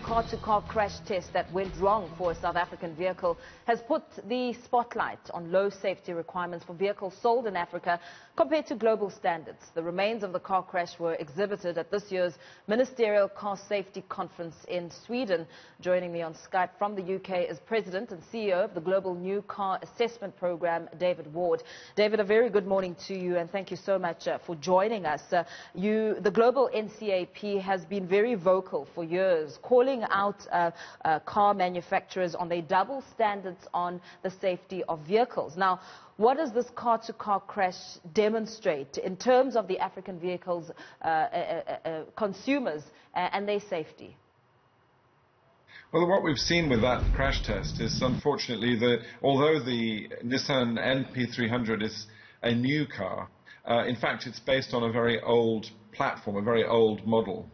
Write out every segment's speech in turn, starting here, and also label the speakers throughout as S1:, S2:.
S1: car-to-car crash test that went wrong for a South African vehicle has put the spotlight on low safety requirements for vehicles sold in Africa compared to global standards. The remains of the car crash were exhibited at this year's Ministerial Car Safety Conference in Sweden. Joining me on Skype from the UK is President and CEO of the Global New Car Assessment Program, David Ward. David, a very good morning to you, and thank you so much for joining us. The global NCAP has been very vocal for years, calling out car manufacturers on their double standards on the safety of vehicles. Now, what does this car-to-car crash demonstrate in terms of the African vehicles, consumers and their safety?
S2: Well, what we've seen with that crash test is, unfortunately, that although the Nissan NP300 is a new car, in fact, it's based on a very old platform, a very old model.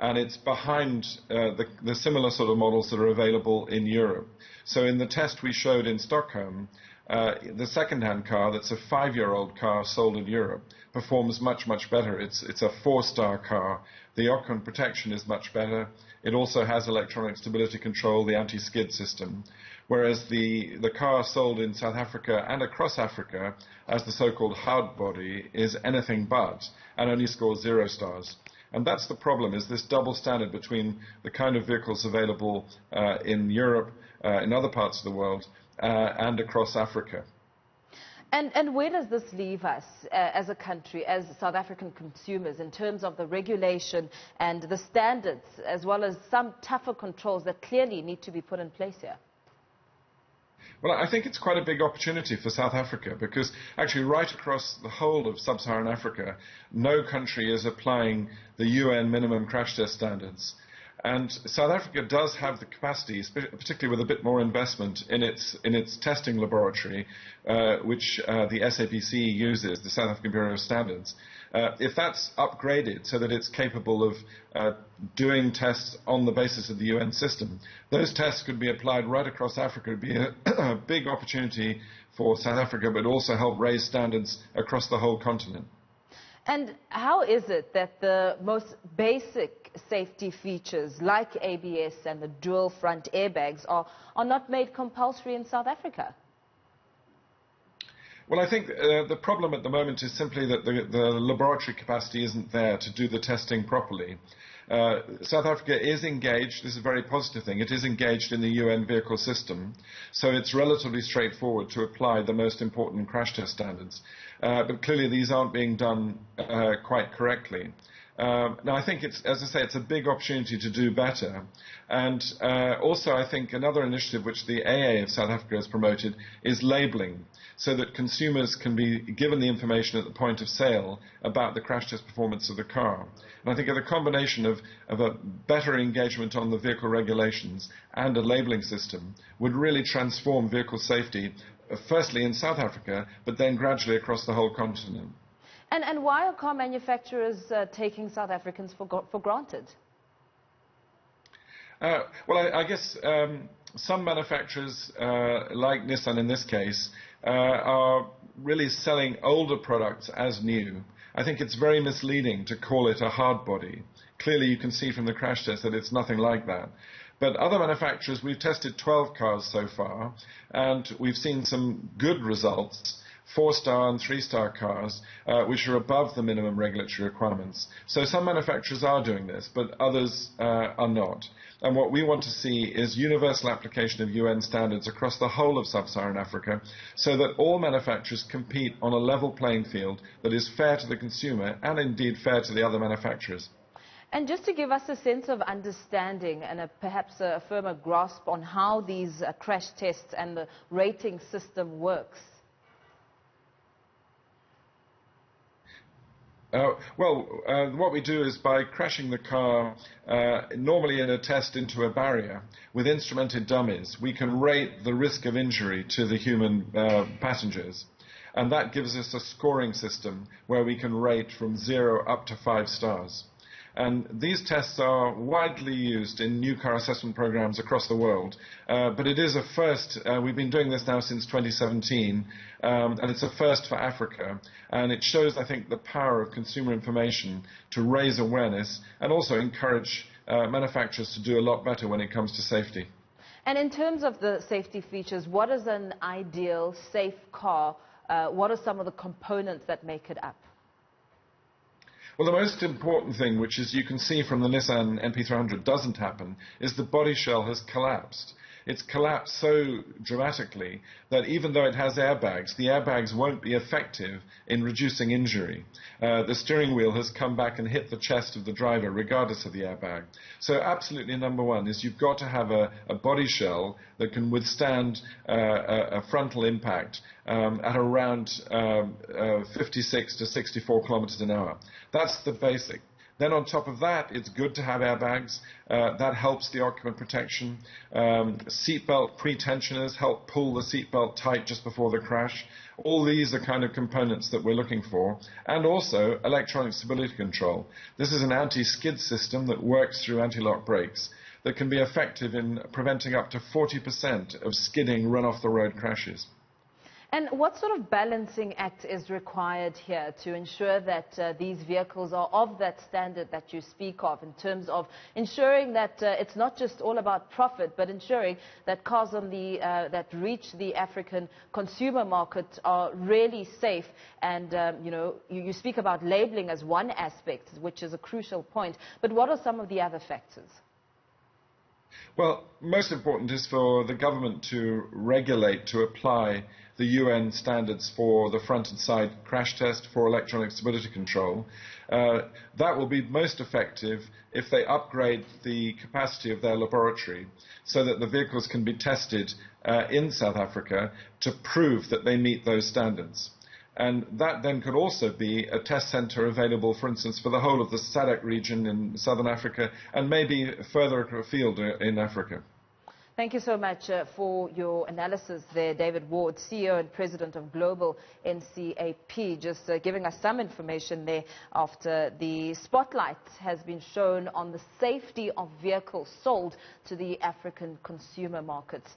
S2: And it's behind the similar sort of models that are available in Europe. So in the test we showed in Stockholm, the second-hand car, that's a 5-year-old car sold in Europe, performs much, much better. It's a 4-star car. The occupant protection is much better. It also has electronic stability control, the anti-skid system. Whereas the car sold in South Africa and across Africa as the so-called hard body is anything but, and only scores 0 stars. And that's the problem, is this double standard between the kind of vehicles available in Europe, in other parts of the world, and across Africa.
S1: And where does this leave us as a country, as South African consumers, in terms of the regulation and the standards, as well as some tougher controls that clearly need to be put in place here?
S2: Well, I think it's quite a big opportunity for South Africa, because actually right across the whole of sub-Saharan Africa, no country is applying the UN minimum crash test standards. And South Africa does have the capacity, particularly with a bit more investment in its testing laboratory, which the SAPC uses, the South African Bureau of Standards. If that's upgraded so that it's capable of doing tests on the basis of the UN system, those tests could be applied right across Africa. It would be a big opportunity for South Africa, but also help raise standards across the whole continent.
S1: And how is it that the most basic safety features like ABS and the dual front airbags are not made compulsory in South Africa?
S2: Well, I think the problem at the moment is simply that the laboratory capacity isn't there to do the testing properly. South Africa is engaged, this is a very positive thing, it is engaged in the UN vehicle system, so it's relatively straightforward to apply the most important crash test standards. But clearly these aren't being done quite correctly. Now, I think it's, as I say, it's a big opportunity to do better. And also, I think another initiative which the AA of South Africa has promoted is labelling, so that consumers can be given the information at the point of sale about the crash test performance of the car. And I think a combination of a better engagement on the vehicle regulations and a labelling system would really transform vehicle safety, firstly in South Africa, but then gradually across the whole continent.
S1: And why are car manufacturers taking South Africans for granted?
S2: Well, I guess some manufacturers, like Nissan in this case, are really selling older products as new. I think it's very misleading to call it a hard body. Clearly you can see from the crash test that it's nothing like that. But other manufacturers, we've tested 12 cars so far, and we've seen some good results. 4-star and 3-star cars, which are above the minimum regulatory requirements. So some manufacturers are doing this, but others are not. And what we want to see is universal application of UN standards across the whole of sub-Saharan Africa, so that all manufacturers compete on a level playing field that is fair to the consumer and indeed fair to the other manufacturers.
S1: And just to give us a sense of understanding and perhaps a firmer grasp on how these crash tests and the rating system works.
S2: What we do is by crashing the car, normally in a test into a barrier, with instrumented dummies, we can rate the risk of injury to the human passengers. And that gives us a scoring system where we can rate from 0 up to 5 stars. And these tests are widely used in new car assessment programs across the world. But it is a first. We've been doing this now since 2017, and it's a first for Africa. And it shows, I think, the power of consumer information to raise awareness and also encourage manufacturers to do a lot better when it comes to safety.
S1: And in terms of the safety features, what is an ideal safe car? What are some of the components that make it up?
S2: Well, the most important thing, which is you can see from the Nissan NP300 doesn't happen, is the body shell has collapsed. It's collapsed so dramatically that even though it has airbags, the airbags won't be effective in reducing injury. The steering wheel has come back and hit the chest of the driver regardless of the airbag. So absolutely number one is you've got to have a body shell that can withstand a frontal impact at around 56 to 64 kilometers an hour. That's the basic. Then on top of that, it's good to have airbags. That helps the occupant protection. Seatbelt pre-tensioners help pull the seatbelt tight just before the crash. All these are kind of components that we're looking for. And also electronic stability control. This is an anti-skid system that works through anti-lock brakes that can be effective in preventing up to 40% of skidding run-off-the-road crashes.
S1: And what sort of balancing act is required here to ensure that these vehicles are of that standard that you speak of, in terms of ensuring that it's not just all about profit, but ensuring that cars on that reach the African consumer market are really safe? And you speak about labeling as one aspect, which is a crucial point, but what are some of the other factors?
S2: Well, most important is for the government to regulate, to apply the UN standards for the front and side crash test for electronic stability control. That will be most effective if they upgrade the capacity of their laboratory so that the vehicles can be tested in South Africa to prove that they meet those standards. And that then could also be a test center available, for instance, for the whole of the SADC region in southern Africa and maybe further afield in Africa.
S1: Thank you so much for your analysis there, David Ward, CEO and President of Global NCAP, just giving us some information there after the spotlight has been shown on the safety of vehicles sold to the African consumer markets.